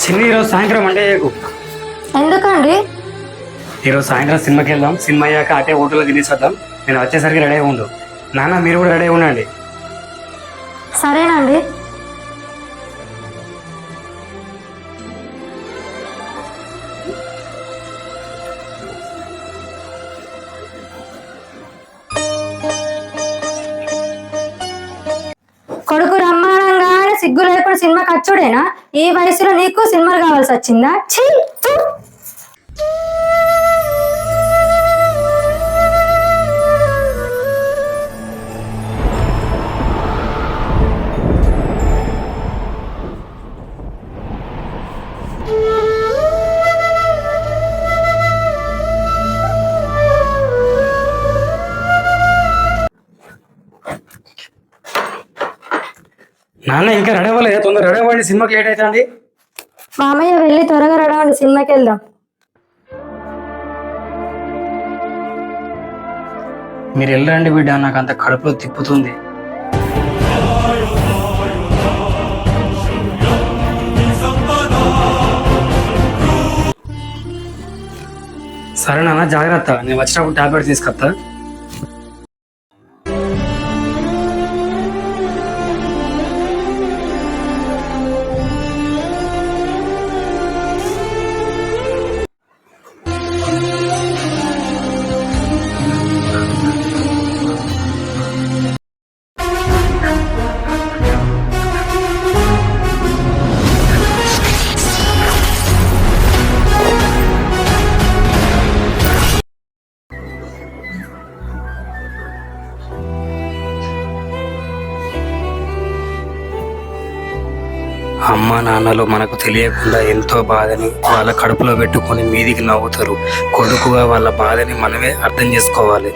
చిన్న ఈరోజు సాయంత్రం అంటే ఎందుకండి? ఈరోజు సాయంత్రం సినిమాకి వెళ్దాం. సినిమా అయ్యాక అటే హోటల్లో తినేసి వద్దాం. నేను వచ్చేసరికి రెడీ ఉండు. నాన్న మీరు కూడా రెడీ ఉండండి. సరేనండి. కొడుకు రమ్మానంగానే సిగ్గు లేకుండా సినిమా ఖర్చుడేనా? ఈ వయసులో నీకు సినిమాలు కావాల్సి వచ్చిందా? ఛీ! థు! నాన్న ఇంకా రెడీ అవ్వలేదు. తొందర రెడీ అవ్వండి, సినిమాకి లేట్ అవుతుంది. మామయ్య వెళ్ళి త్వరగా రడవండి, సినిమాకి వెళ్దాం. మీరు వెళ్ళరండి బిడ్డ, నాకు అంత కడుపులో తిప్పుతుంది. సరే నాన్న, జాగ్రత్త. నేను వచ్చినప్పుడు టాబ్లెట్ తీసుకొస్తా. అమ్మ నాన్నలు మనకు తెలియకుండా ఎంతో బాధని వాళ్ళ కడుపులో పెట్టుకొని మీదికి నవ్వుతారు. కొడుకుగా వాళ్ళ బాధని మనమే అర్థం చేసుకోవాలి.